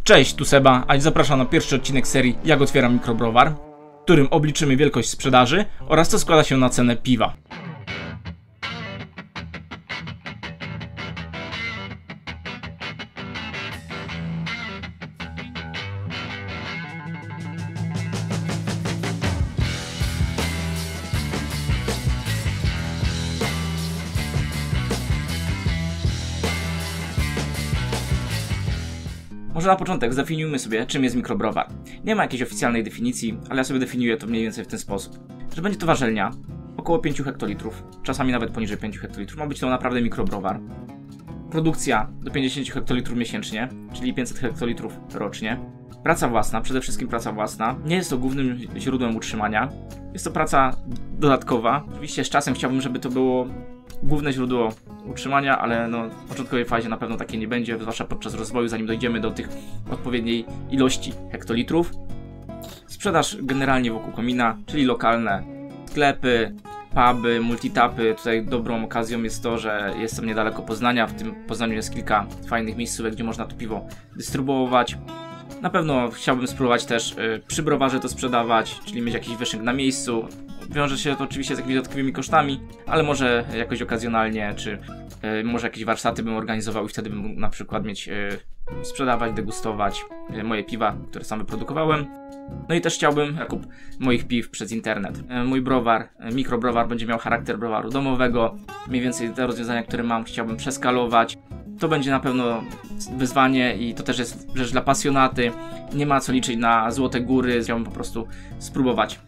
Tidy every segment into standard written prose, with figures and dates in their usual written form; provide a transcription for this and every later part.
Cześć, tu Seba, a zapraszam na pierwszy odcinek serii Jak otwieram mikrobrowar, w którym obliczymy wielkość sprzedaży oraz co składa się na cenę piwa. Może na początek zdefiniujmy sobie, czym jest mikrobrowar. Nie ma jakiejś oficjalnej definicji, ale ja sobie definiuję to mniej więcej w ten sposób. Że będzie to warzelnia, około 5 hektolitrów, czasami nawet poniżej 5 hektolitrów. Ma być to naprawdę mikrobrowar. Produkcja do 50 hektolitrów miesięcznie, czyli 500 hektolitrów rocznie. Praca własna, przede wszystkim praca własna. Nie jest to głównym źródłem utrzymania. Jest to praca dodatkowa. Oczywiście z czasem chciałbym, żeby to było główne źródło utrzymania, ale no, w początkowej fazie na pewno takie nie będzie, zwłaszcza podczas rozwoju, zanim dojdziemy do tych odpowiedniej ilości hektolitrów. Sprzedaż generalnie wokół komina, czyli lokalne sklepy, puby, multitapy. Tutaj dobrą okazją jest to, że jestem niedaleko Poznania. W tym Poznaniu jest kilka fajnych miejscówek, gdzie można to piwo dystrybuować. Na pewno chciałbym spróbować też przy browarze to sprzedawać, czyli mieć jakiś wyszynk na miejscu. Wiąże się to oczywiście z jakimiś dodatkowymi kosztami, ale może jakoś okazjonalnie, czy może jakieś warsztaty bym organizował i wtedy bym mógł na przykład mieć, sprzedawać, degustować moje piwa, które sam wyprodukowałem. No i też chciałbym zakup moich piw przez internet. Mój browar, mikrobrowar będzie miał charakter browaru domowego. Mniej więcej te rozwiązania, które mam, chciałbym przeskalować. To będzie na pewno wyzwanie i to też jest rzecz dla pasjonaty. Nie ma co liczyć na złote góry. Chciałbym po prostu spróbować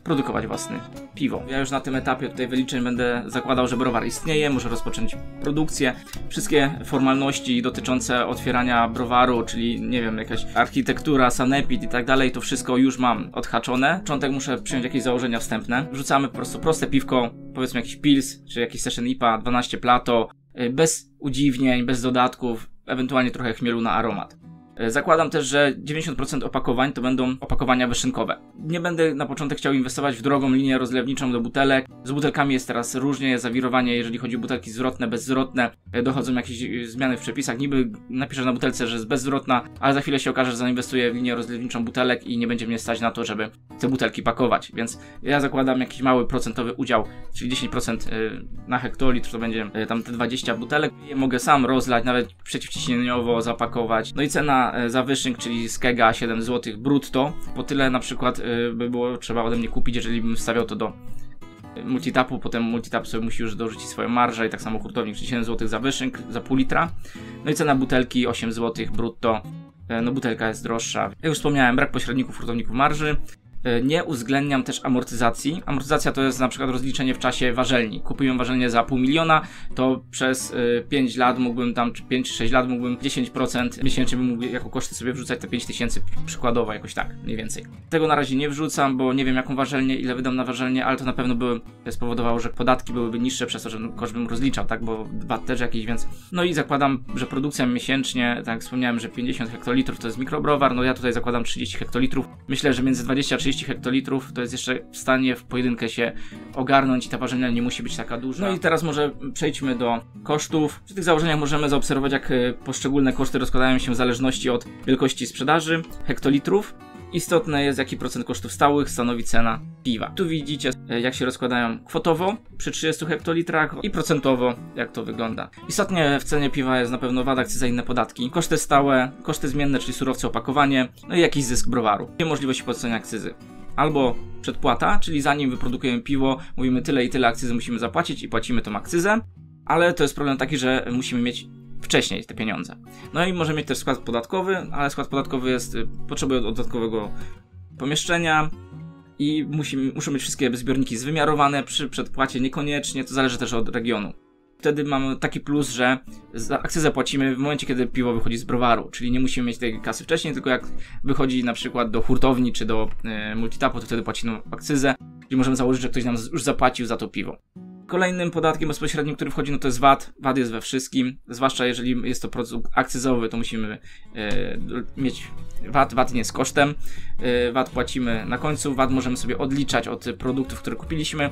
produkować własne piwo. Ja już na tym etapie tutaj wyliczeń będę zakładał, że browar istnieje, może rozpocząć produkcję. Wszystkie formalności dotyczące otwierania browaru, czyli nie wiem, jakaś architektura, sanepid i tak dalej, to wszystko już mam odhaczone. Na początek muszę przyjąć jakieś założenia wstępne. Wrzucamy po prostu proste piwko, powiedzmy jakiś pils, czy jakiś session IPA, 12 plato, bez udziwnień, bez dodatków, ewentualnie trochę chmielu na aromat. Zakładam też, że 90% opakowań to będą opakowania wyszynkowe. Nie będę na początek chciał inwestować w drogą linię rozlewniczą do butelek. Z butelkami jest teraz różnie, jest zawirowanie, jeżeli chodzi o butelki zwrotne, bezzwrotne. Dochodzą jakieś zmiany w przepisach. Niby napiszę na butelce, że jest bezzwrotna, ale za chwilę się okaże, że zainwestuję w linię rozlewniczą butelek i nie będzie mnie stać na to, żeby te butelki pakować. Więc ja zakładam jakiś mały procentowy udział, czyli 10% na hektolitr, to będzie tam te 20 butelek. Je mogę sam rozlać, nawet przeciwciśnieniowo zapakować. No i cena za wyszynk, czyli z kega 7 zł brutto. Po tyle na przykład by było trzeba ode mnie kupić, jeżeli bym wstawiał to do multitapu. Potem multitap sobie musi już dorzucić swoją marżę i tak samo hurtownik, czyli 7 zł za wyszynk, za pół litra. No i cena butelki 8 zł brutto. No butelka jest droższa. Jak już wspomniałem, brak pośredników, hurtowników marży. Nie uwzględniam też amortyzacji. Amortyzacja to jest na przykład rozliczenie w czasie warzelni. Kupiłem warzelnię za 500 000, to przez 5 lat mógłbym tam, czy 5 czy 6 lat mógłbym 10% miesięcznie bym mógł jako koszty sobie wrzucać te 5000 przykładowo, jakoś tak, mniej więcej. Tego na razie nie wrzucam, bo nie wiem jaką warzelnię, ile wydam na warzelnię, ale to na pewno by spowodowało, że podatki byłyby niższe przez to, że koszt bym rozliczał, tak, bo VAT też jakiś, więc... No i zakładam, że produkcja miesięcznie, tak jak wspomniałem, że 50 hektolitrów to jest mikrobrowar, no ja tutaj zakładam 30 hektolitrów. Myślę, że między 20 a 30 hektolitrów to jest jeszcze w stanie w pojedynkę się ogarnąć i ta warzelnia nie musi być taka duża. No i teraz może przejdźmy do kosztów. Przy tych założeniach możemy zaobserwować, jak poszczególne koszty rozkładają się w zależności od wielkości sprzedaży hektolitrów. Istotne jest, jaki procent kosztów stałych stanowi cena piwa. Tu widzicie, jak się rozkładają kwotowo przy 30 hektolitrach i procentowo, jak to wygląda. Istotnie w cenie piwa jest na pewno VAT, akcyza i inne podatki. Koszty stałe, koszty zmienne, czyli surowce, opakowanie, no i jakiś zysk browaru. Nie możliwość płacenia akcyzy. Albo przedpłata, czyli zanim wyprodukujemy piwo, mówimy tyle i tyle akcyzy musimy zapłacić i płacimy tą akcyzę, ale to jest problem taki, że musimy mieć wcześniej te pieniądze. No i możemy mieć też skład podatkowy, ale skład podatkowy jest, potrzebuje dodatkowego pomieszczenia i muszą być wszystkie zbiorniki zwymiarowane, przy przedpłacie niekoniecznie, to zależy też od regionu. Wtedy mamy taki plus, że za akcyzę płacimy w momencie, kiedy piwo wychodzi z browaru, czyli nie musimy mieć tej kasy wcześniej, tylko jak wychodzi na przykład do hurtowni czy do multitapu, to wtedy płacimy akcyzę, czyli możemy założyć, że ktoś nam już zapłacił za to piwo. Kolejnym podatkiem bezpośrednim, który wchodzi, no to jest VAT. VAT jest we wszystkim, zwłaszcza jeżeli jest to produkt akcyzowy, to musimy mieć VAT. VAT nie jest kosztem. VAT płacimy na końcu. VAT możemy sobie odliczać od produktów, które kupiliśmy,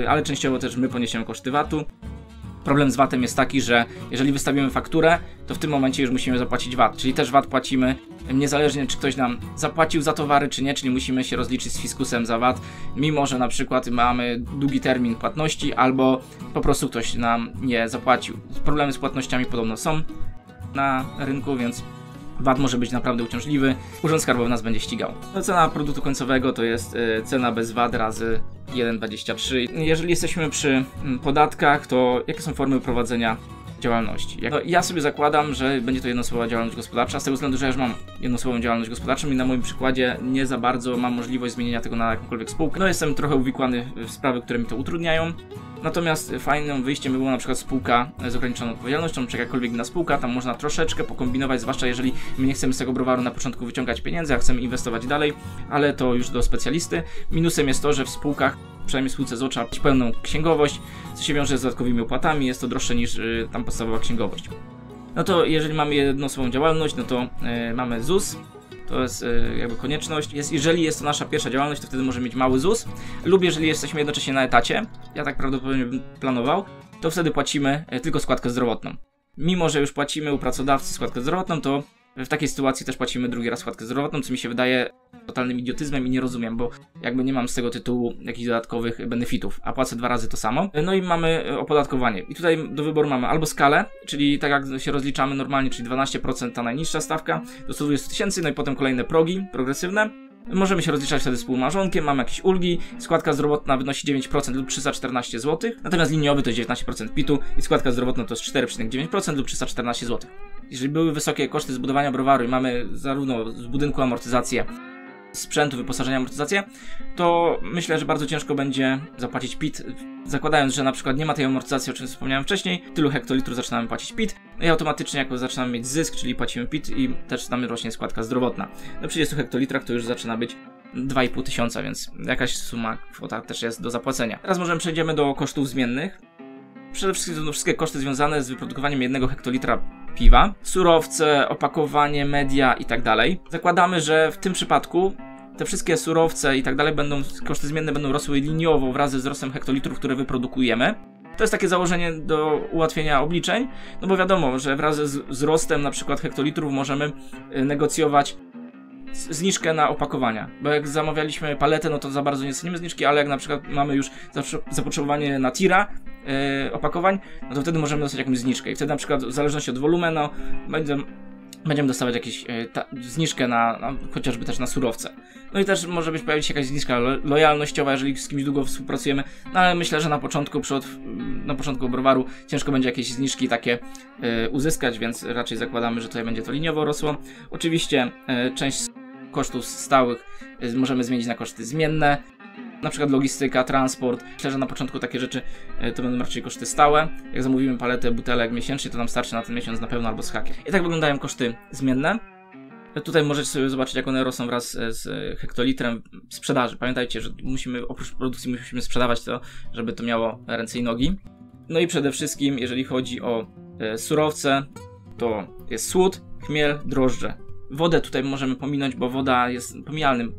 ale częściowo też my poniesiemy koszty VAT-u. Problem z VAT-em jest taki, że jeżeli wystawimy fakturę, to w tym momencie już musimy zapłacić VAT, czyli też VAT płacimy niezależnie czy ktoś nam zapłacił za towary czy nie, czyli musimy się rozliczyć z fiskusem za VAT, mimo że na przykład mamy długi termin płatności albo po prostu ktoś nam nie zapłacił. Problemy z płatnościami podobno są na rynku, więc VAT może być naprawdę uciążliwy, Urząd Skarbowy nas będzie ścigał. No, cena produktu końcowego to jest cena bez VAT razy 1,23. Jeżeli jesteśmy przy podatkach, to jakie są formy prowadzenia działalności? No, ja sobie zakładam, że będzie to jednoosobowa działalność gospodarcza, z tego względu, że ja już mam jednoosobową działalność gospodarczą i na moim przykładzie nie za bardzo mam możliwość zmienienia tego na jakąkolwiek spółkę. No, jestem trochę uwikłany w sprawy, które mi to utrudniają. Natomiast fajnym wyjściem by była na przykład spółka z ograniczoną odpowiedzialnością, czy jakakolwiek inna spółka, tam można troszeczkę pokombinować, zwłaszcza jeżeli my nie chcemy z tego browaru na początku wyciągać pieniędzy, a chcemy inwestować dalej, ale to już do specjalisty. Minusem jest to, że w spółkach, przynajmniej w spółce ZOO, trzeba mieć pełną księgowość, co się wiąże z dodatkowymi opłatami, jest to droższe niż tam podstawowa księgowość. No to jeżeli mamy jednoosobową działalność, no to mamy ZUS. To jest jakby konieczność. Jeżeli jest to nasza pierwsza działalność, to wtedy możemy mieć mały ZUS. Lub jeżeli jesteśmy jednocześnie na etacie, ja tak prawdopodobnie bym planował, to wtedy płacimy tylko składkę zdrowotną. Mimo że już płacimy u pracodawcy składkę zdrowotną, to w takiej sytuacji też płacimy drugi raz składkę zdrowotną, co mi się wydaje totalnym idiotyzmem i nie rozumiem, bo jakby nie mam z tego tytułu jakichś dodatkowych benefitów, a płacę 2 razy to samo. No i mamy opodatkowanie. I tutaj do wyboru mamy albo skalę, czyli tak jak się rozliczamy normalnie, czyli 12% ta najniższa stawka do 120 000, no i potem kolejne progi progresywne. Możemy się rozliczać wtedy z współmałżonkiem, mamy jakieś ulgi, składka zdrowotna wynosi 9% lub 314 zł, natomiast liniowy to jest 19% PIT-u i składka zdrowotna to jest 4,9% lub 314 zł. Jeżeli były wysokie koszty zbudowania browaru i mamy zarówno z budynku amortyzację, sprzętu, wyposażenia, amortyzację, to myślę, że bardzo ciężko będzie zapłacić PIT, zakładając, że na przykład nie ma tej amortyzacji, o czym wspomniałem wcześniej, tylu hektolitrów zaczynamy płacić PIT, no i automatycznie jako zaczynamy mieć zysk, czyli płacimy PIT i też nam rośnie składka zdrowotna. No przy 30 hektolitrach to już zaczyna być 2500, więc jakaś suma, kwota też jest do zapłacenia. Teraz możemy przejdziemy do kosztów zmiennych. Przede wszystkim to wszystkie koszty związane z wyprodukowaniem 1 hektolitra piwa, surowce, opakowanie, media i tak dalej. Zakładamy, że w tym przypadku te wszystkie surowce i tak dalej koszty zmienne będą rosły liniowo wraz ze wzrostem hektolitrów, które wyprodukujemy. To jest takie założenie do ułatwienia obliczeń, no bo wiadomo, że wraz ze wzrostem na przykład hektolitrów możemy negocjować zniżkę na opakowania, bo jak zamawialiśmy paletę, no to za bardzo nie cenimy zniżki, ale jak na przykład mamy już zapotrzebowanie na tira opakowań, no to wtedy możemy dostać jakąś zniżkę i wtedy na przykład w zależności od wolumenu będziemy dostawać jakąś zniżkę chociażby też na surowce. No i też może pojawić się jakaś zniżka lojalnościowa, jeżeli z kimś długo współpracujemy, no ale myślę, że na początku browaru ciężko będzie jakieś zniżki takie uzyskać, więc raczej zakładamy, że tutaj będzie to liniowo rosło. Oczywiście część kosztów stałych możemy zmienić na koszty zmienne, na przykład logistyka, transport. Myślę, że na początku takie rzeczy to będą raczej koszty stałe. Jak zamówimy paletę butelek miesięcznie, to nam starczy na ten miesiąc na pewno albo z hakiem. I tak wyglądają koszty zmienne. Tutaj możecie sobie zobaczyć, jak one rosną wraz z hektolitrem sprzedaży. Pamiętajcie, że oprócz produkcji musimy sprzedawać to, żeby to miało ręce i nogi. No i przede wszystkim, jeżeli chodzi o surowce, to jest słód, chmiel, drożdże. Wodę tutaj możemy pominąć, bo woda jest pomijalnym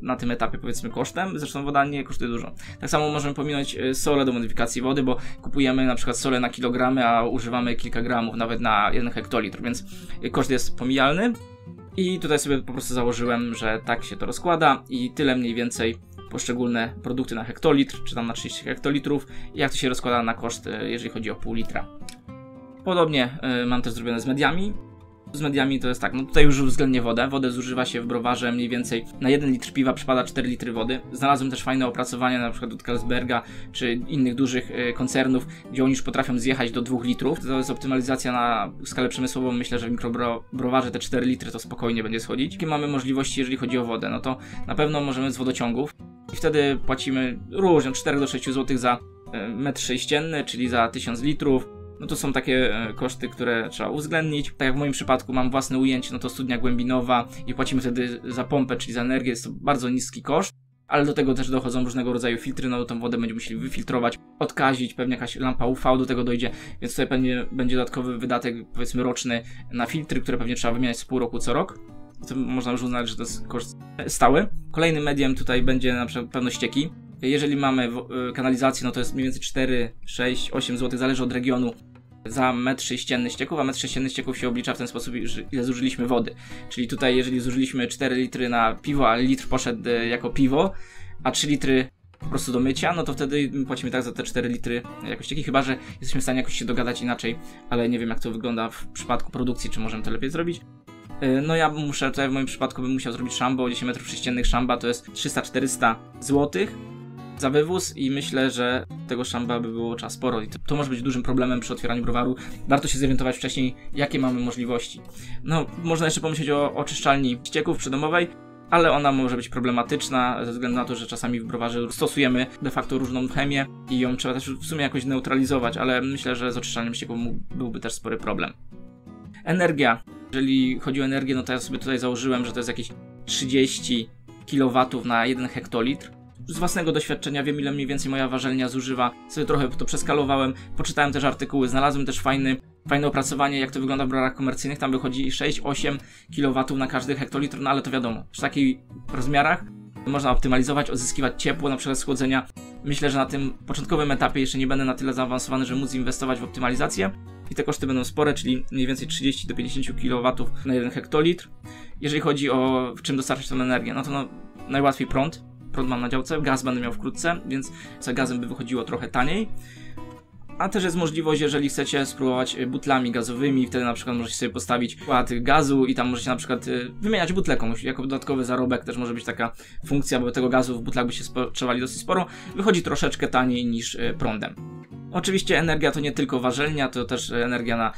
na tym etapie, powiedzmy, kosztem. Zresztą woda nie kosztuje dużo. Tak samo możemy pominąć sole do modyfikacji wody, bo kupujemy na przykład sole na kilogramy, a używamy kilka gramów nawet na 1 hektolitr, więc koszt jest pomijalny. I tutaj sobie po prostu założyłem, że tak się to rozkłada i tyle mniej więcej poszczególne produkty na hektolitr, czy tam na 30 hektolitrów i jak to się rozkłada na koszt, jeżeli chodzi o pół litra. Podobnie mam też zrobione z mediami. Z mediami to jest tak, no tutaj już uwzględnię wodę. Wodę zużywa się w browarze mniej więcej na 1 litr piwa przypada 4 litry wody. Znalazłem też fajne opracowania na przykład od Carlsberga czy innych dużych koncernów, gdzie oni już potrafią zjechać do 2 litrów. To jest optymalizacja na skalę przemysłową. Myślę, że w mikrobrowarze te 4 litry to spokojnie będzie schodzić. Jakie mamy możliwości, jeżeli chodzi o wodę? No to na pewno możemy z wodociągów i wtedy płacimy różnie, od 4 do 6 zł za metr sześcienny, czyli za 1000 litrów. No to są takie koszty, które trzeba uwzględnić. Tak jak w moim przypadku mam własne ujęcie, no to studnia głębinowa i płacimy wtedy za pompę, czyli za energię, jest to bardzo niski koszt. Ale do tego też dochodzą różnego rodzaju filtry, no tą wodę będziemy musieli wyfiltrować, odkazić, pewnie jakaś lampa UV do tego dojdzie, więc tutaj pewnie będzie dodatkowy wydatek, powiedzmy roczny, na filtry, które pewnie trzeba wymieniać z pół roku co rok. To można już uznać, że to jest koszt stały. Kolejnym mediem tutaj będzie na przykład pewno ścieki. Jeżeli mamy kanalizację, no to jest mniej więcej 4, 6, 8 zł, zależy od regionu, za metr sześcienny ścieków, a metr sześcienny ścieków się oblicza w ten sposób, ile zużyliśmy wody. Czyli tutaj, jeżeli zużyliśmy 4 litry na piwo, a litr poszedł jako piwo, a 3 litry po prostu do mycia, no to wtedy płacimy tak za te 4 litry jakoś ścieki, chyba że jesteśmy w stanie jakoś się dogadać inaczej, ale nie wiem, jak to wygląda w przypadku produkcji, czy możemy to lepiej zrobić. No ja muszę, tutaj w moim przypadku bym musiał zrobić szambo, 10 metrów sześciennych szamba to jest 300-400 zł za wywóz i myślę, że tego szamba by było trzeba sporo i to może być dużym problemem przy otwieraniu browaru. Warto się zorientować wcześniej, jakie mamy możliwości. No, można jeszcze pomyśleć o oczyszczalni ścieków przydomowej, ale ona może być problematyczna ze względu na to, że czasami w browarze stosujemy de facto różną chemię i ją trzeba też w sumie jakoś neutralizować, ale myślę, że z oczyszczalnią ścieków byłby też spory problem. Energia. Jeżeli chodzi o energię, no to ja sobie tutaj założyłem, że to jest jakieś 30 kW na 1 hektolitr. Z własnego doświadczenia wiem, ile mniej więcej moja warzelnia zużywa. Sobie trochę to przeskalowałem, poczytałem też artykuły, znalazłem też fajne opracowanie, jak to wygląda w browarach komercyjnych. Tam wychodzi 6-8 kW na każdy hektolitr, no ale to wiadomo, przy takich rozmiarach można optymalizować, odzyskiwać ciepło, na przykład z chłodzenia. Myślę, że na tym początkowym etapie jeszcze nie będę na tyle zaawansowany, że móc inwestować w optymalizację i te koszty będą spore, czyli mniej więcej 30 do 50 kW na 1 hektolitr. Jeżeli chodzi o w czym dostarczyć tą energię, no to najłatwiej prąd. Prąd mam na działce, gaz będę miał wkrótce, więc za gazem by wychodziło trochę taniej. A też jest możliwość, jeżeli chcecie spróbować butlami gazowymi, wtedy na przykład możecie sobie postawić kład gazu i tam możecie na przykład wymieniać butlę komuś jako dodatkowy zarobek, też może być taka funkcja, bo tego gazu w butlach by się spożywali dosyć sporo. Wychodzi troszeczkę taniej niż prądem. Oczywiście energia to nie tylko warzelnia, to też energia na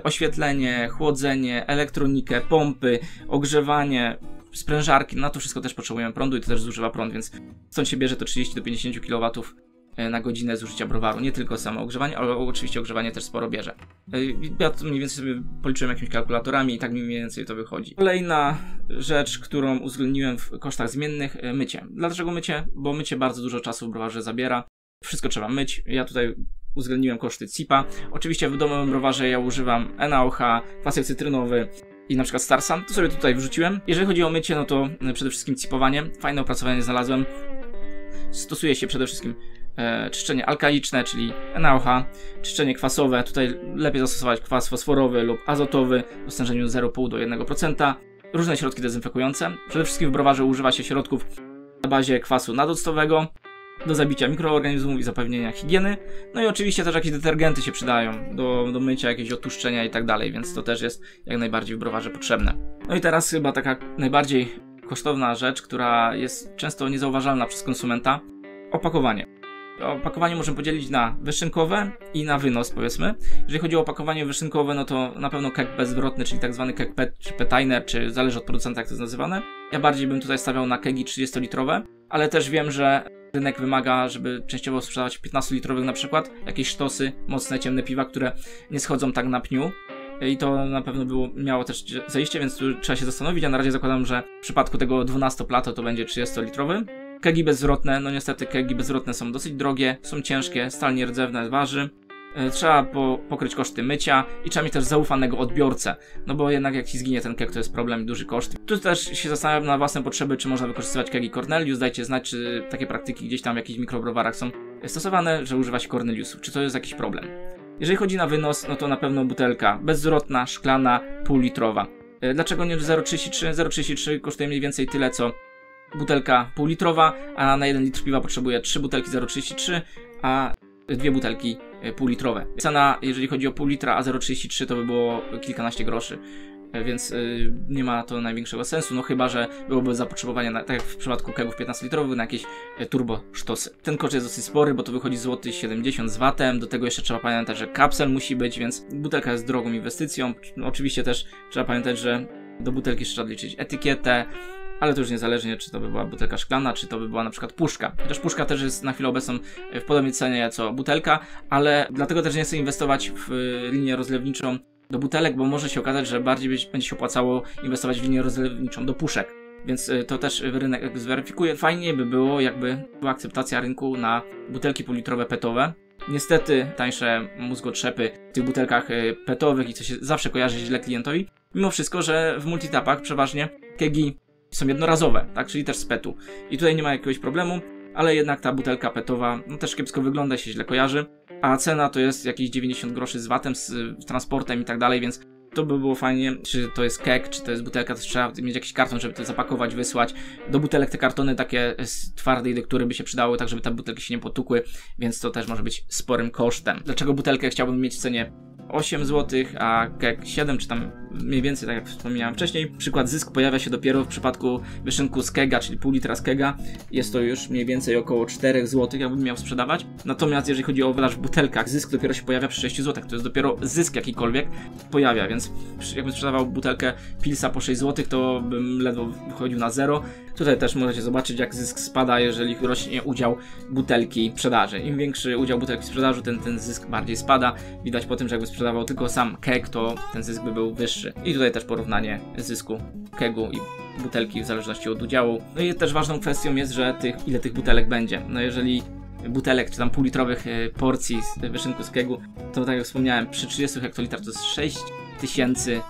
oświetlenie, chłodzenie, elektronikę, pompy, ogrzewanie, sprężarki, na to wszystko też potrzebujemy prądu i to też zużywa prąd, więc stąd się bierze to 30 do 50 kW na godzinę zużycia browaru. Nie tylko samo ogrzewanie, ale oczywiście ogrzewanie też sporo bierze. Ja to mniej więcej sobie policzyłem jakimiś kalkulatorami i tak mniej więcej to wychodzi. Kolejna rzecz, którą uwzględniłem w kosztach zmiennych, mycie. Dlaczego mycie? Bo mycie bardzo dużo czasu w browarze zabiera. Wszystko trzeba myć. Ja tutaj uwzględniłem koszty CIP-a. Oczywiście w domowym browarze ja używam NaOH, kwasek cytrynowy i na przykład Starsan. To sobie tutaj wrzuciłem. Jeżeli chodzi o mycie, no to przede wszystkim cipowanie. Fajne opracowanie znalazłem. Stosuje się przede wszystkim czyszczenie alkaliczne, czyli NaOH, czyszczenie kwasowe. Tutaj lepiej zastosować kwas fosforowy lub azotowy o stężeniu 0,5 do 1%. Różne środki dezynfekujące. Przede wszystkim w browarze używa się środków na bazie kwasu nadoctowego do zabicia mikroorganizmów i zapewnienia higieny. No i oczywiście też jakieś detergenty się przydają do mycia, jakieś odtłuszczenia i tak dalej, więc to też jest jak najbardziej w browarze potrzebne. No i teraz chyba taka najbardziej kosztowna rzecz, która jest często niezauważalna przez konsumenta. Opakowanie. Opakowanie możemy podzielić na wyszynkowe i na wynos, powiedzmy. Jeżeli chodzi o opakowanie wyszynkowe, no to na pewno keg bezzwrotny, czyli tak zwany keg PET czy PETiner, czy zależy od producenta, jak to jest nazywane. Ja bardziej bym tutaj stawiał na kegi 30-litrowe, ale też wiem, że rynek wymaga, żeby częściowo sprzedawać 15-litrowych na przykład, jakieś sztosy, mocne, ciemne piwa, które nie schodzą tak na pniu. I to na pewno miało też zajście, więc tu trzeba się zastanowić, a na razie zakładam, że w przypadku tego 12-plato to będzie 30-litrowy. Kegi bezzwrotne, no niestety kegi bezzwrotne są dosyć drogie, są ciężkie, stal nierdzewna waży. Trzeba pokryć koszty mycia i trzeba mieć też zaufanego odbiorcę, no bo jednak jak ci zginie ten keg, to jest problem i duży koszt. Tu też się zastanawiam na własne potrzeby, czy można wykorzystywać kegi Cornelius. Dajcie znać, czy takie praktyki gdzieś tam w jakichś mikrobrowarach są stosowane, że używa się Corneliusów, czy to jest jakiś problem. Jeżeli chodzi na wynos, no to na pewno butelka bezzwrotna, szklana, półlitrowa. Dlaczego nie 0,33? 0,33 kosztuje mniej więcej tyle, co butelka półlitrowa, a na 1 litr piwa potrzebuje 3 butelki 0,33, a 2 butelki półlitrowe. Cena, jeżeli chodzi o pół litra, a 0,33 to by było kilkanaście groszy, więc nie ma to największego sensu, no chyba że byłoby zapotrzebowanie, tak jak w przypadku kegów 15-litrowych, na jakieś turbo sztosy. Ten koszt jest dosyć spory, bo to wychodzi złoty 70 z VAT-em, do tego jeszcze trzeba pamiętać, że kapsel musi być, więc butelka jest drogą inwestycją. No, oczywiście też trzeba pamiętać, że do butelki trzeba liczyć etykietę, ale to już niezależnie, czy to by była butelka szklana, czy to by była na przykład puszka. Chociaż puszka też jest na chwilę obecną w podobnej cenie co butelka, ale dlatego też nie chcę inwestować w linię rozlewniczą do butelek, bo może się okazać, że bardziej będzie się opłacało inwestować w linię rozlewniczą do puszek. Więc to też rynek zweryfikuje. Fajnie by było, jakby była akceptacja rynku na butelki półlitrowe petowe. Niestety tańsze mózgotrzepy w tych butelkach petowych i co się zawsze kojarzy źle klientowi. Mimo wszystko, że w multitapach przeważnie kegi są jednorazowe, tak, czyli też z PET-u. I tutaj nie ma jakiegoś problemu, ale jednak ta butelka petowa no też kiepsko wygląda, się źle kojarzy, a cena to jest jakieś 90 groszy z VAT-em, z transportem i tak dalej, więc to by było fajnie, czy to jest keg, czy to jest butelka, to trzeba mieć jakiś karton, żeby to zapakować, wysłać. Do butelek te kartony takie z twardej lektury by się przydały, tak żeby te butelki się nie potukły, więc to też może być sporym kosztem. Dlaczego butelkę chciałbym mieć w cenie 8 zł, a keg 7, czy tam mniej więcej, tak jak wspomniałem wcześniej. Przykład zysk pojawia się dopiero w przypadku wyszynku z kega, czyli pół litra z kega. Jest to już mniej więcej około 4 zł, jakbym miał sprzedawać. Natomiast jeżeli chodzi o wydaż w butelkach, zysk dopiero się pojawia przy 6 zł. To jest dopiero zysk jakikolwiek pojawia, więc jakbym sprzedawał butelkę pilsa po 6 zł, to bym ledwo wychodził na zero. Tutaj też możecie zobaczyć, jak zysk spada, jeżeli rośnie udział butelki w sprzedaży. Im większy udział butelki w sprzedaży, ten zysk bardziej spada. Widać po tym, że jakby sprzedawał tylko sam keg, to ten zysk by był wyższy. I tutaj też porównanie zysku kegu i butelki w zależności od udziału. No i też ważną kwestią jest, że ile tych butelek będzie. No jeżeli butelek, czy tam półlitrowych porcji z wyszynku z kegu, to tak jak wspomniałem, przy 30 hektolitrach to jest 6000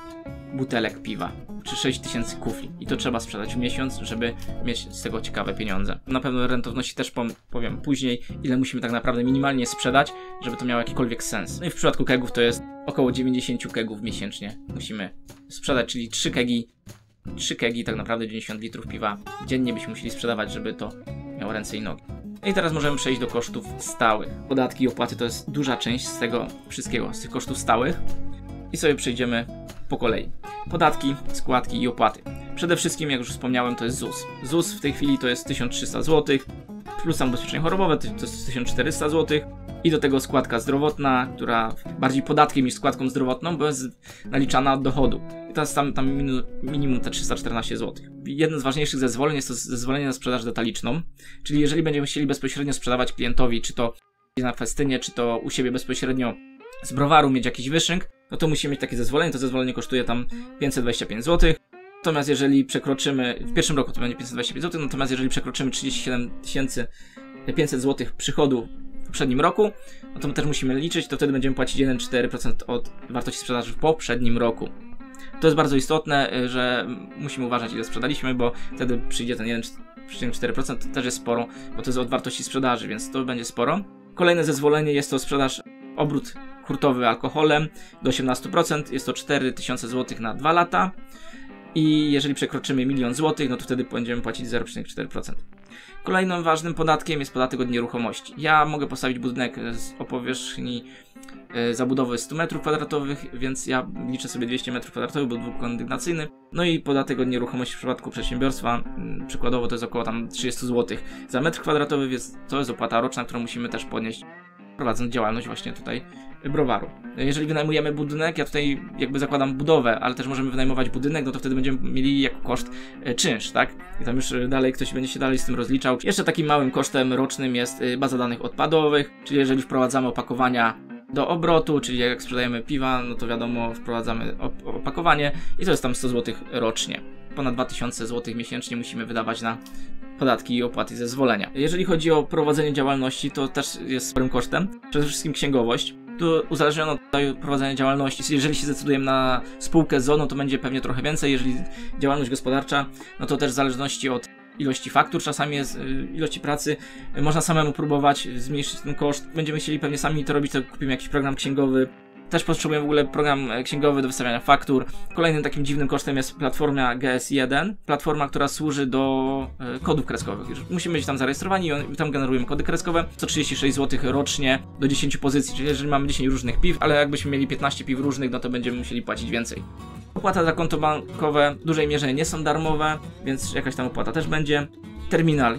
butelek piwa, czy 6000 kufli. I to trzeba sprzedać w miesiąc, żeby mieć z tego ciekawe pieniądze. Na pewno rentowności też powiem później, ile musimy tak naprawdę minimalnie sprzedać, żeby to miało jakikolwiek sens. No i w przypadku kegów to jest około 90 kegów miesięcznie musimy sprzedać, czyli 3 kegi, tak naprawdę 90 litrów piwa dziennie byśmy musieli sprzedawać, żeby to miało ręce i nogi. I teraz możemy przejść do kosztów stałych. Podatki i opłaty to jest duża część z tego wszystkiego, z tych kosztów stałych. I sobie przejdziemy po kolei. Podatki, składki i opłaty. Przede wszystkim, jak już wspomniałem, to jest ZUS. ZUS w tej chwili to jest 1300 zł, plus tam ubezpieczenie chorobowe to jest 1400 zł. I do tego składka zdrowotna, która bardziej podatkiem niż składką zdrowotną, bo jest naliczana od dochodu. I teraz tam minimum te 314 zł. Jedno z ważniejszych zezwoleń jest to zezwolenie na sprzedaż detaliczną, czyli jeżeli będziemy chcieli bezpośrednio sprzedawać klientowi, czy to na festynie, czy to u siebie bezpośrednio z browaru mieć jakiś wyszynk, no to musimy mieć takie zezwolenie. To zezwolenie kosztuje tam 525 zł. Natomiast jeżeli przekroczymy, w pierwszym roku to będzie 525 zł, natomiast jeżeli przekroczymy 37 500 zł przychodu w poprzednim roku, no to my też musimy liczyć, to wtedy będziemy płacić 1,4% od wartości sprzedaży w poprzednim roku. To jest bardzo istotne, że musimy uważać, ile sprzedaliśmy, bo wtedy przyjdzie ten 1,4%, to też jest sporo, bo to jest od wartości sprzedaży, więc to będzie sporo. Kolejne zezwolenie jest to sprzedaż, obrót hurtowy alkoholem do 18%, jest to 4000 zł na 2 lata. I jeżeli przekroczymy 1 000 000 zł, no to wtedy będziemy płacić 0,4%. Kolejnym ważnym podatkiem jest podatek od nieruchomości. Ja mogę postawić budynek o powierzchni zabudowy 100 m2, więc ja liczę sobie 200 m2, bo dwukondygnacyjny. No i podatek od nieruchomości w przypadku przedsiębiorstwa, przykładowo to jest około tam 30 zł za metr kwadratowy, więc to jest opłata roczna, którą musimy też podnieść, prowadząc działalność właśnie tutaj browaru. Jeżeli wynajmujemy budynek, ja tutaj jakby zakładam budowę, ale też możemy wynajmować budynek, no to wtedy będziemy mieli jako koszt czynsz, tak? I tam już dalej ktoś będzie się dalej z tym rozliczał. Jeszcze takim małym kosztem rocznym jest baza danych odpadowych, czyli jeżeli wprowadzamy opakowania do obrotu, czyli jak sprzedajemy piwa, no to wiadomo, wprowadzamy opakowanie i to jest tam 100 zł rocznie. Ponad 2000 zł miesięcznie musimy wydawać na podatki i opłaty zezwolenia. Jeżeli chodzi o prowadzenie działalności, to też jest sporym kosztem. Przede wszystkim księgowość. Tu uzależnione od rodzaju prowadzenia działalności. Jeżeli się zdecydujemy na spółkę z o, no to będzie pewnie trochę więcej. Jeżeli działalność gospodarcza, no to też w zależności od ilości faktur, czasami jest ilości pracy, można samemu próbować zmniejszyć ten koszt. Będziemy chcieli pewnie sami to robić, to kupimy jakiś program księgowy. Też potrzebujemy w ogóle program księgowy do wystawiania faktur. Kolejnym takim dziwnym kosztem jest platforma GS1. Platforma, która służy do kodów kreskowych. Musimy być tam zarejestrowani i tam generujemy kody kreskowe. 136 zł rocznie do 10 pozycji, czyli jeżeli mamy 10 różnych piw, ale jakbyśmy mieli 15 piw różnych, no to będziemy musieli płacić więcej. Opłata za konto bankowe w dużej mierze nie są darmowe, więc jakaś tam opłata też będzie. Terminal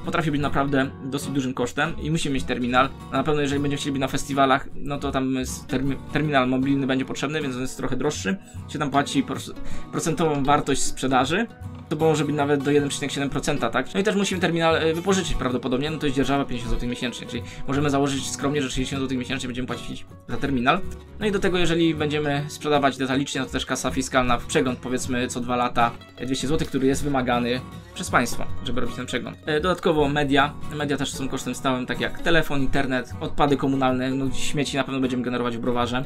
potrafi być naprawdę dosyć dużym kosztem i musimy mieć terminal. Na pewno jeżeli będziemy chcieli być na festiwalach, no to tam terminal mobilny będzie potrzebny, więc on jest trochę droższy. Się tam płaci procentową wartość sprzedaży. To może być nawet do 1,7%, tak? No i też musimy terminal wypożyczyć prawdopodobnie, no to jest dzierżawa 50 zł miesięcznie, czyli możemy założyć skromnie, że 60 zł miesięcznie będziemy płacić za terminal. No i do tego, jeżeli będziemy sprzedawać detalicznie, no to też kasa fiskalna w przegląd, powiedzmy co 2 lata 200 zł, który jest wymagany przez państwo, żeby robić ten przegląd. Dodatkowo media też są kosztem stałym, tak jak telefon, internet, odpady komunalne, no śmieci na pewno będziemy generować w browarze.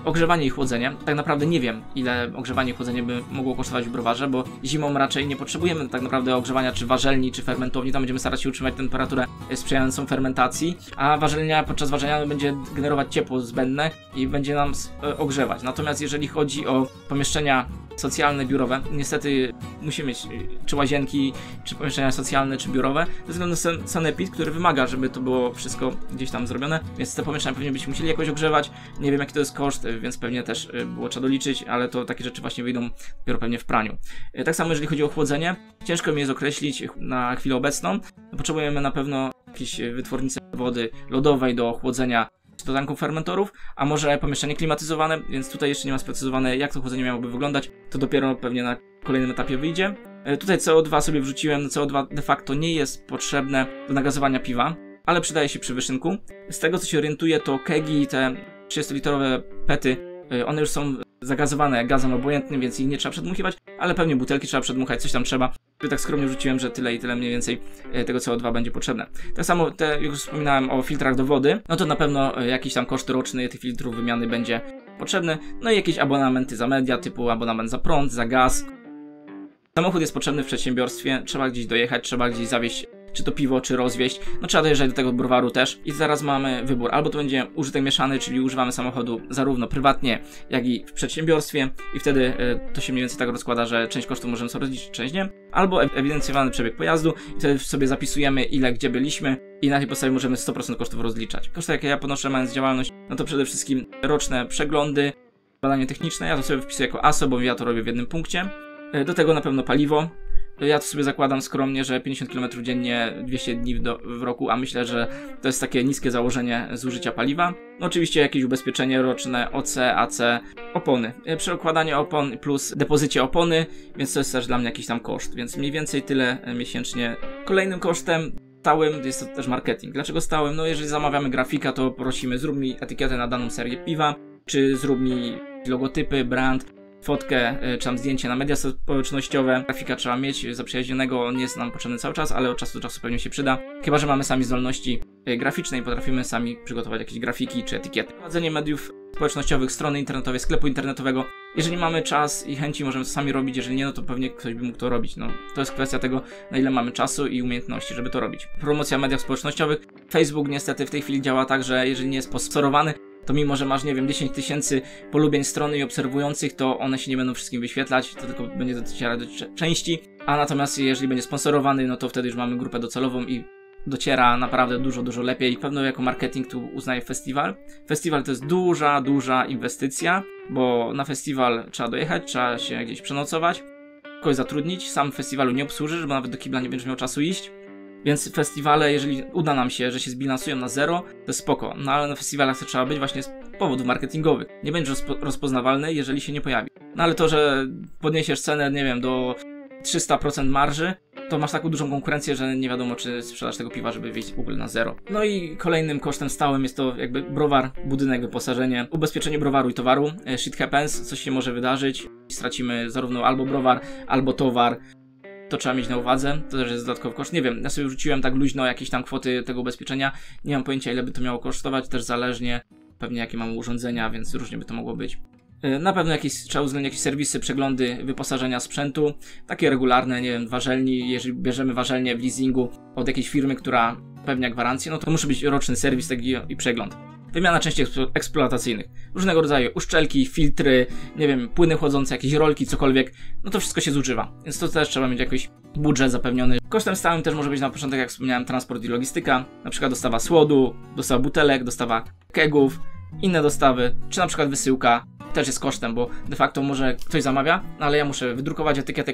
ogrzewanie i chłodzenie. Tak naprawdę nie wiem, ile ogrzewanie i chłodzenie by mogło kosztować w browarze, bo zimą raczej nie potrzebujemy tak naprawdę ogrzewania czy warzelni, czy fermentowni. Tam będziemy starać się utrzymać temperaturę sprzyjającą fermentacji, a warzelnia podczas ważenia będzie generować ciepło zbędne i będzie nam ogrzewać. Natomiast jeżeli chodzi o pomieszczenia socjalne, biurowe, niestety musimy mieć czy łazienki, czy pomieszczenia socjalne, czy biurowe, ze względu na sanepid, który wymaga, żeby to było wszystko gdzieś tam zrobione, więc te pomieszczenia pewnie byśmy musieli jakoś ogrzewać. Nie wiem, jaki to jest koszt, więc pewnie też było trzeba doliczyć, ale to takie rzeczy właśnie wyjdą dopiero pewnie w praniu. Tak samo jeżeli chodzi o chłodzenie, ciężko mi jest określić na chwilę obecną. Potrzebujemy na pewno jakieś wytwornice wody lodowej do chłodzenia do tanków fermentorów, a może pomieszczenie klimatyzowane, więc tutaj jeszcze nie ma sprecyzowane, jak to chłodzenie miałoby wyglądać, to dopiero pewnie na kolejnym etapie wyjdzie. Tutaj CO2 sobie wrzuciłem, CO2 de facto nie jest potrzebne do nagazowania piwa, ale przydaje się przy wyszynku. Z tego co się orientuję, to kegi, te 30-litrowe pety, one już są zagazowane gazem obojętnym, więc ich nie trzeba przedmuchiwać, ale pewnie butelki trzeba przedmuchać, coś tam trzeba. Tak skromnie wrzuciłem, że tyle i tyle mniej więcej tego CO2 będzie potrzebne. Tak samo, jak już wspominałem o filtrach do wody, no to na pewno jakiś tam koszt roczny tych filtrów wymiany będzie potrzebny, no i jakieś abonamenty za media, typu abonament za prąd, za gaz. Samochód jest potrzebny w przedsiębiorstwie, trzeba gdzieś dojechać, trzeba gdzieś zawieźć czy to piwo, czy rozwieźć, no trzeba dojeżdżać do tego browaru też i zaraz mamy wybór, albo to będzie użytek mieszany, czyli używamy samochodu zarówno prywatnie, jak i w przedsiębiorstwie i wtedy to się mniej więcej tak rozkłada, że część kosztów możemy sobie rozliczyć, część nie, albo ewidencjonowany przebieg pojazdu i wtedy sobie zapisujemy ile, gdzie byliśmy i na tej podstawie możemy 100% kosztów rozliczać. Koszty jakie ja ponoszę mając działalność, no to przede wszystkim roczne przeglądy, badanie techniczne, ja to sobie wpisuję jako ASO, bo ja to robię w jednym punkcie, do tego na pewno paliwo. Ja to sobie zakładam skromnie, że 50 km dziennie, 200 dni w roku, a myślę, że to jest takie niskie założenie zużycia paliwa. No oczywiście jakieś ubezpieczenie roczne, OC, AC, opony. Przekładanie opon plus depozycie opony, więc to jest też dla mnie jakiś tam koszt, więc mniej więcej tyle miesięcznie. Kolejnym kosztem stałym jest to też marketing. Dlaczego stałym? No jeżeli zamawiamy grafika, to prosimy zrób mi etykietę na daną serię piwa, czy zrób mi logotypy, brand, fotkę, czy tam zdjęcie na media społecznościowe. Grafika trzeba mieć zaprzyjaźnionego, on nie jest nam potrzebny cały czas, ale od czasu do czasu pewnie się przyda. Chyba że mamy sami zdolności graficzne i potrafimy sami przygotować jakieś grafiki czy etykiety. Prowadzenie mediów społecznościowych, strony internetowej, sklepu internetowego. Jeżeli mamy czas i chęci, możemy to sami robić, jeżeli nie, no to pewnie ktoś by mógł to robić. No, to jest kwestia tego, na ile mamy czasu i umiejętności, żeby to robić. Promocja w mediach społecznościowych. Facebook niestety w tej chwili działa tak, że jeżeli nie jest sponsorowany, to mimo, że masz, nie wiem, 10 000 polubień strony i obserwujących, to one się nie będą wszystkim wyświetlać, to tylko będzie docierać do części, a natomiast jeżeli będzie sponsorowany, no to wtedy już mamy grupę docelową i dociera naprawdę dużo lepiej. Pewno jako marketing tu uznaję festiwal. Festiwal to jest duża inwestycja, bo na festiwal trzeba dojechać, trzeba się gdzieś przenocować, kogoś zatrudnić, sam festiwalu nie obsłużysz, bo nawet do kibla nie będziesz miał czasu iść. Więc festiwale, jeżeli uda nam się, że się zbilansują na zero, to jest spoko. No ale na festiwalach to trzeba być właśnie z powodów marketingowych. Nie będziesz rozpoznawalny, jeżeli się nie pojawi. No ale to, że podniesiesz cenę, nie wiem, do 300% marży, to masz taką dużą konkurencję, że nie wiadomo, czy sprzedasz tego piwa, żeby wyjść w ogóle na zero. No i kolejnym kosztem stałym jest to jakby browar, budynek, wyposażenie, ubezpieczenie browaru i towaru. Shit happens, coś się może wydarzyć. Stracimy zarówno albo browar, albo towar. To trzeba mieć na uwadze, to też jest dodatkowy koszt. Nie wiem, ja sobie wrzuciłem tak luźno jakieś tam kwoty tego ubezpieczenia. Nie mam pojęcia, ile by to miało kosztować, też zależnie pewnie jakie mamy urządzenia, więc różnie by to mogło być. Na pewno trzeba uwzględnić jakieś serwisy, przeglądy wyposażenia sprzętu, takie regularne, nie wiem, warzelni. Jeżeli bierzemy warzelnię w leasingu od jakiejś firmy, która pewnia gwarancję, no to musi być roczny serwis taki i przegląd. Wymiana części eksploatacyjnych. Różnego rodzaju uszczelki, filtry, nie wiem, płyny chłodzące, jakieś rolki, cokolwiek. No to wszystko się zużywa. Więc to też trzeba mieć jakiś budżet zapewniony. Kosztem stałym też może być na początek, jak wspomniałem, transport i logistyka. Na przykład dostawa słodu, dostawa butelek, dostawa kegów, inne dostawy, czy na przykład wysyłka. Też jest kosztem, bo de facto może ktoś zamawia, no ale ja muszę wydrukować etykietę,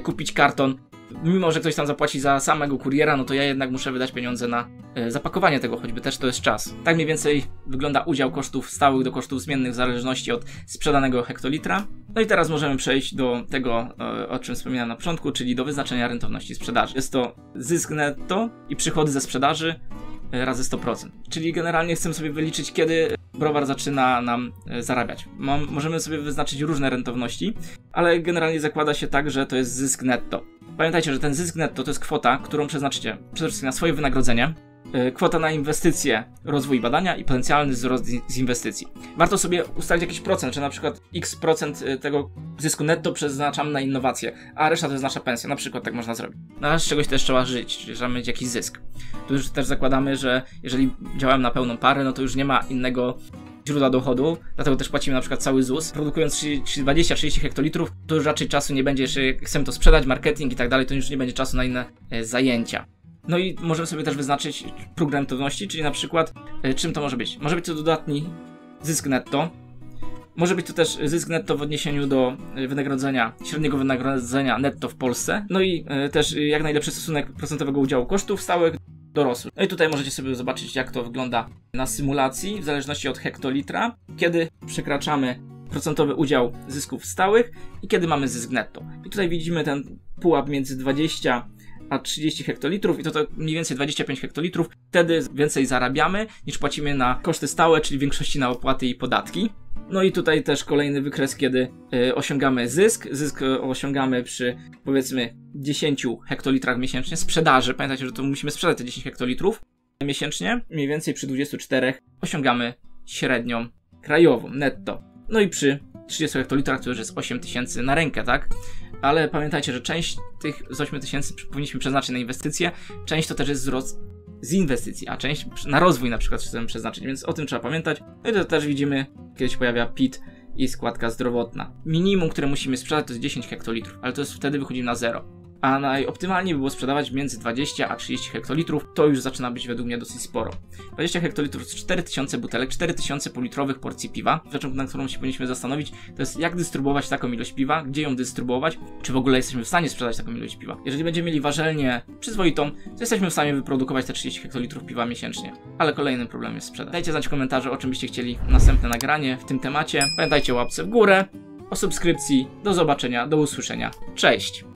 kupić karton. Mimo, że ktoś tam zapłaci za samego kuriera, no to ja jednak muszę wydać pieniądze na zapakowanie tego, choćby też to jest czas. Tak mniej więcej wygląda udział kosztów stałych do kosztów zmiennych w zależności od sprzedanego hektolitra. No i teraz możemy przejść do tego, o czym wspominałem na początku, czyli do wyznaczenia rentowności sprzedaży. Jest to zysk netto i przychody ze sprzedaży razy 100%. Czyli generalnie chcemy sobie wyliczyć, kiedy browar zaczyna nam zarabiać. Możemy sobie wyznaczyć różne rentowności, ale generalnie zakłada się tak, że to jest zysk netto. Pamiętajcie, że ten zysk netto to jest kwota, którą przeznaczycie przede wszystkim na swoje wynagrodzenie, kwota na inwestycje, rozwój i badania i potencjalny wzrost z inwestycji. Warto sobie ustalić jakiś procent, że na przykład x procent tego zysku netto przeznaczamy na innowacje, a reszta to jest nasza pensja, na przykład tak można zrobić. No ale z czegoś też trzeba żyć, czyli trzeba mieć jakiś zysk. Tu już też zakładamy, że jeżeli działamy na pełną parę, no to już nie ma innego źródła dochodu, dlatego też płacimy na przykład cały ZUS. Produkując 20-30 hektolitrów, to już raczej czasu nie będzie, jeżeli chcemy to sprzedać, marketing i tak dalej, to już nie będzie czasu na inne zajęcia. No i możemy sobie też wyznaczyć próg rentowności, czyli na przykład czym to może być. Może być to dodatni zysk netto, może być to też zysk netto w odniesieniu do wynagrodzenia, średniego wynagrodzenia netto w Polsce, no i też jak najlepszy stosunek procentowego udziału kosztów stałych do ROS-u. No i tutaj możecie sobie zobaczyć, jak to wygląda na symulacji, w zależności od hektolitra, kiedy przekraczamy procentowy udział zysków stałych i kiedy mamy zysk netto. I tutaj widzimy ten pułap między 20 a 30 hektolitrów i to mniej więcej 25 hektolitrów. Wtedy więcej zarabiamy niż płacimy na koszty stałe, czyli w większości na opłaty i podatki. No i tutaj też kolejny wykres, kiedy osiągamy zysk. Zysk osiągamy przy powiedzmy 10 hektolitrach miesięcznie sprzedaży. Pamiętajcie, że to musimy sprzedać te 10 hektolitrów miesięcznie. Mniej więcej przy 24 osiągamy średnią krajową netto. No i przy 30 hektolitrach to już jest 8 tysięcy na rękę, tak? Ale pamiętajcie, że część tych z 8 tysięcy powinniśmy przeznaczyć na inwestycje, część to też jest wzrost z inwestycji, a część na rozwój na przykład chcemy przeznaczyć, więc o tym trzeba pamiętać. No i to też widzimy, kiedy się pojawia PIT i składka zdrowotna. Minimum, które musimy sprzedać, to jest 10 hektolitrów, ale to jest wtedy wychodzimy na zero. A najoptymalniej by było sprzedawać między 20 a 30 hektolitrów, to już zaczyna być według mnie dosyć sporo. 20 hektolitrów to 4000 butelek, 4000 półlitrowych porcji piwa. Rzeczą, na którą się powinniśmy zastanowić, to jest jak dystrybuować taką ilość piwa, gdzie ją dystrybuować, czy w ogóle jesteśmy w stanie sprzedać taką ilość piwa. Jeżeli będziemy mieli ważelnię przyzwoitą, to jesteśmy w stanie wyprodukować te 30 hektolitrów piwa miesięcznie. Ale kolejnym problemem jest sprzedaż. Dajcie znać w komentarzu, o czym byście chcieli następne nagranie w tym temacie. Pamiętajcie o łapce w górę, o subskrypcji. Do zobaczenia, do usłyszenia. Cześć!